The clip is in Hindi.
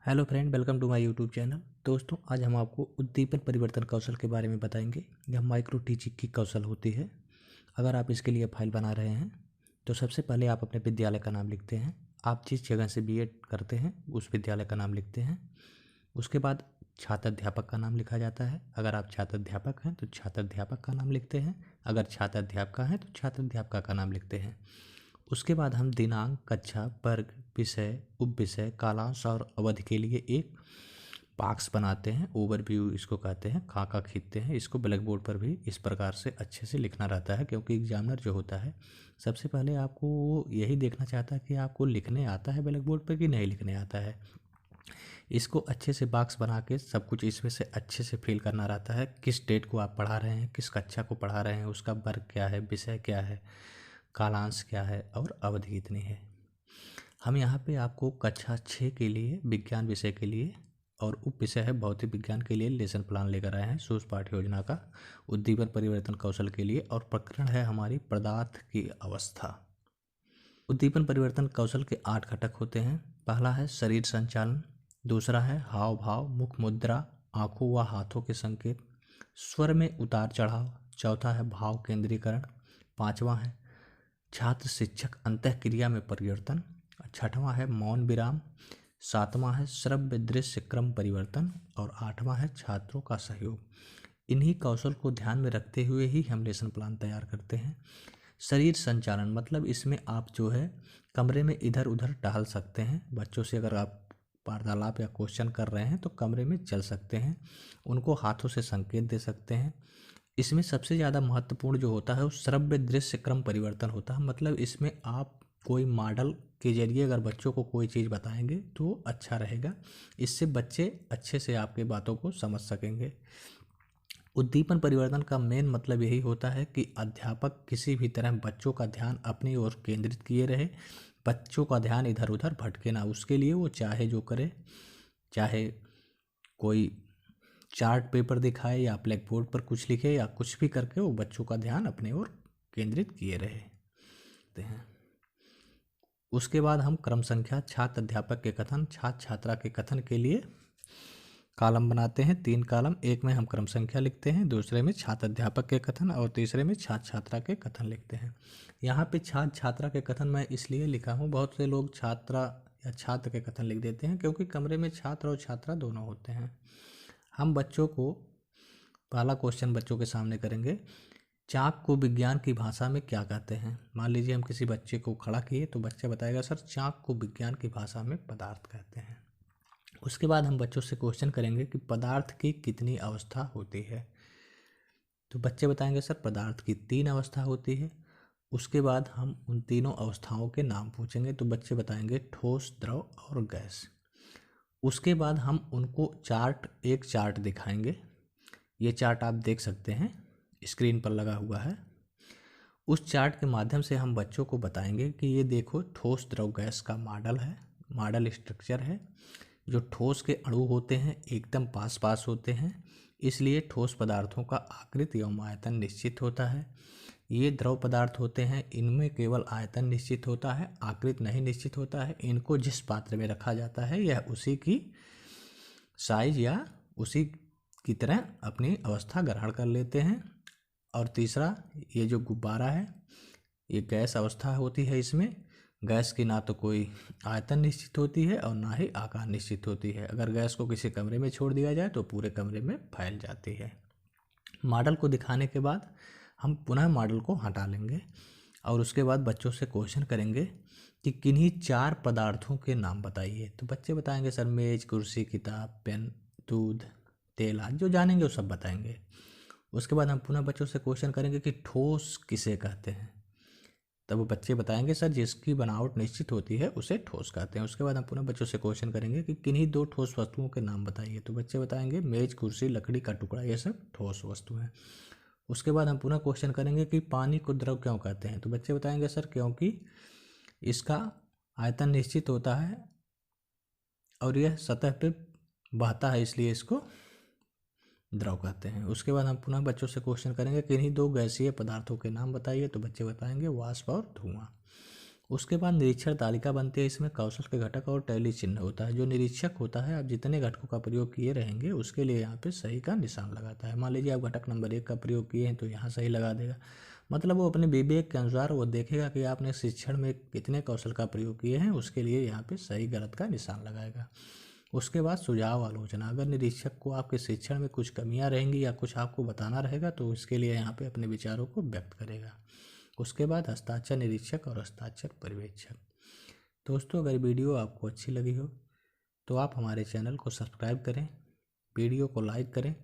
Hello friend, welcome to my YouTube channel. दोस्तों, आज हम आपको उद्दीपन परिवर्तन कौशल के बारे में बताएंगे। यह माइक्रो टीचिंग की कौशल होती है। अगर आप इसके लिए फाइल बना रहे हैं तो सबसे पहले आप अपने विद्यालय का नाम लिखते हैं। आप जिस जगह से बीएड करते हैं उस विद्यालय का नाम लिखते हैं। उसके बाद छात्र अध्यापक का नाम लिखा जाता है। अगर आप छात्र अध्यापक हैं तो छात्र अध्यापक का नाम लिखते हैं। अगर छात्र अध्यापिका हैं तो छात्र अध्यापिका का नाम लिखते हैं। उसके बाद हम दिनांक, कक्षा, वर्ग, विषय, उपविषय, कालांश और अवधि के लिए एक बॉक्स बनाते हैं। ओवरव्यू इसको कहते हैं, खाका खींचते हैं। इसको ब्लैक बोर्ड पर भी इस प्रकार से अच्छे से लिखना रहता है, क्योंकि एग्जामिनर जो होता है सबसे पहले आपको वो यही देखना चाहता है कि आपको लिखने आता है ब्लैक बोर्ड पर कि नहीं लिखने आता है। इसको अच्छे से बॉक्स बना के सब कुछ इसमें से अच्छे से फिल करना रहता है। किस डेट को आप पढ़ा रहे हैं, किस कक्षा को पढ़ा रहे हैं, उसका वर्ग क्या है, विषय क्या है, कालांश क्या है और अवधि कितनी है। हम यहाँ पे आपको कक्षा 6 के लिए विज्ञान विषय के लिए और उप विषय है भौतिक विज्ञान के लिए लेसन प्लान लेकर आए हैं सूझ पाठ्य योजना का उद्दीपन परिवर्तन कौशल के लिए। और प्रकरण है हमारी पदार्थ की अवस्था। उद्दीपन परिवर्तन कौशल के 8 घटक होते हैं। पहला है शरीर संचालन, दूसरा है हाव भाव, मुख मुद्रा, आंखों व हाथों के संकेत, स्वर में उतार चढ़ाव, चौथा है भाव केंद्रीकरण, पांचवा है छात्र शिक्षक अंतःक्रिया में परिवर्तन, छठवां है मौन विराम, सातवां है श्रव्य दृश्य क्रम परिवर्तन और आठवां है छात्रों का सहयोग। इन्हीं कौशल को ध्यान में रखते हुए ही हम लेसन प्लान तैयार करते हैं। शरीर संचालन मतलब इसमें आप जो है कमरे में इधर उधर टहल सकते हैं। बच्चों से अगर आप वार्तालाप या क्वेश्चन कर रहे हैं तो कमरे में चल सकते हैं, उनको हाथों से संकेत दे सकते हैं। इसमें सबसे ज़्यादा महत्वपूर्ण जो होता है वो श्रव्य दृश्य क्रम परिवर्तन होता है। मतलब इसमें आप कोई मॉडल के जरिए अगर बच्चों को कोई चीज़ बताएंगे तो अच्छा रहेगा। इससे बच्चे अच्छे से आपके बातों को समझ सकेंगे। उद्दीपन परिवर्तन का मेन मतलब यही होता है कि अध्यापक किसी भी तरह बच्चों का ध्यान अपनी ओर केंद्रित किए रहे, बच्चों का ध्यान इधर उधर भटके ना। उसके लिए वो चाहे जो करे, चाहे कोई चार्ट पेपर दिखाए या ब्लैक बोर्ड पर कुछ लिखे या कुछ भी करके वो बच्चों का ध्यान अपने ओर केंद्रित किए रहे हैं। उसके बाद हम क्रम संख्या, छात्र अध्यापक के कथन, छात्र छात्रा के कथन के लिए कॉलम बनाते हैं। 3 कॉलम, एक में हम क्रम संख्या लिखते हैं, दूसरे में छात्र अध्यापक के कथन और तीसरे में छात्र छात्रा के कथन लिखते हैं। यहाँ पे छात्र छात्रा के कथन मैं इसलिए लिखा हूँ, बहुत से लोग छात्रा या छात्र के कथन लिख देते हैं, क्योंकि कमरे में छात्र और छात्रा दोनों होते हैं। हम बच्चों को पहला क्वेश्चन बच्चों के सामने करेंगे, चाक को विज्ञान की भाषा में क्या कहते हैं। मान लीजिए हम किसी बच्चे को खड़ा किए तो बच्चा बताएगा सर चाक को विज्ञान की भाषा में पदार्थ कहते हैं। उसके बाद हम बच्चों से क्वेश्चन करेंगे कि पदार्थ की कितनी अवस्था होती है। तो बच्चे बताएंगे सर पदार्थ की 3 अवस्था होती है। उसके बाद हम उन तीनों अवस्थाओं के नाम पूछेंगे तो बच्चे बताएंगे ठोस, द्रव और गैस। उसके बाद हम उनको एक चार्ट दिखाएंगे। ये चार्ट आप देख सकते हैं, स्क्रीन पर लगा हुआ है। उस चार्ट के माध्यम से हम बच्चों को बताएंगे कि ये देखो ठोस, द्रव, गैस का मॉडल है, मॉडल स्ट्रक्चर है। जो ठोस के अणु होते हैं एकदम पास पास होते हैं, इसलिए ठोस पदार्थों का आकृति एवं आयतन निश्चित होता है। ये द्रव पदार्थ होते हैं, इनमें केवल आयतन निश्चित होता है, आकृति नहीं निश्चित होता है। इनको जिस पात्र में रखा जाता है यह उसी की साइज या उसी की तरह अपनी अवस्था ग्रहण कर लेते हैं। और तीसरा, ये जो गुब्बारा है ये गैस अवस्था होती है। इसमें गैस की ना तो कोई आयतन निश्चित होती है और ना ही आकार निश्चित होती है। अगर गैस को किसी कमरे में छोड़ दिया जाए तो पूरे कमरे में फैल जाती है। मॉडल को दिखाने के बाद हम पुनः मॉडल को हटा लेंगे और उसके बाद बच्चों से क्वेश्चन करेंगे कि किन्हीं 4 पदार्थों के नाम बताइए। तो बच्चे बताएंगे सर मेज, कुर्सी, किताब, पेन, दूध, तेल आदि जो जानेंगे वो सब बताएंगे। उसके बाद हम पुनः बच्चों से क्वेश्चन करेंगे कि ठोस किसे कहते हैं। तब वो बच्चे बताएंगे सर जिसकी बनावट निश्चित होती है उसे ठोस कहते हैं। उसके बाद हम पुनः बच्चों से क्वेश्चन करेंगे कि किन्हीं 2 ठोस वस्तुओं के नाम बताइए। तो बच्चे बताएंगे मेज, कुर्सी, लकड़ी का टुकड़ा, ये सब ठोस वस्तु हैं। उसके बाद हम पुनः क्वेश्चन करेंगे कि पानी को द्रव क्यों कहते हैं। तो बच्चे बताएंगे सर क्योंकि इसका आयतन निश्चित होता है और यह सतह पर बहता है, इसलिए इसको द्रव कहते हैं। उसके बाद हम पुनः बच्चों से क्वेश्चन करेंगे कि इन्हीं 2 गैसीय पदार्थों के नाम बताइए। तो बच्चे बताएंगे वाष्प और धुआं। उसके बाद निरीक्षण तालिका बनती है। इसमें कौशल के घटक और टैली चिन्ह होता है। जो निरीक्षक होता है, आप जितने घटकों का प्रयोग किए रहेंगे उसके लिए यहाँ पे सही का निशान लगाता है। मान लीजिए आप घटक नंबर 1 का प्रयोग किए हैं तो यहाँ सही लगा देगा। मतलब वो अपने विवेक के अनुसार वो देखेगा कि आपने शिक्षण में कितने कौशल का प्रयोग किए हैं, उसके लिए यहाँ पे सही गलत का निशान लगाएगा। उसके बाद सुझाव आलोचना। अगर निरीक्षक को आपके शिक्षण में कुछ कमियां रहेंगी या कुछ आपको बताना रहेगा तो इसके लिए यहाँ पे अपने विचारों को व्यक्त करेगा। उसके बाद हस्ताक्षर निरीक्षक और हस्ताक्षर पर्यवेक्षक। दोस्तों, अगर वीडियो आपको अच्छी लगी हो तो आप हमारे चैनल को सब्सक्राइब करें, वीडियो को लाइक करें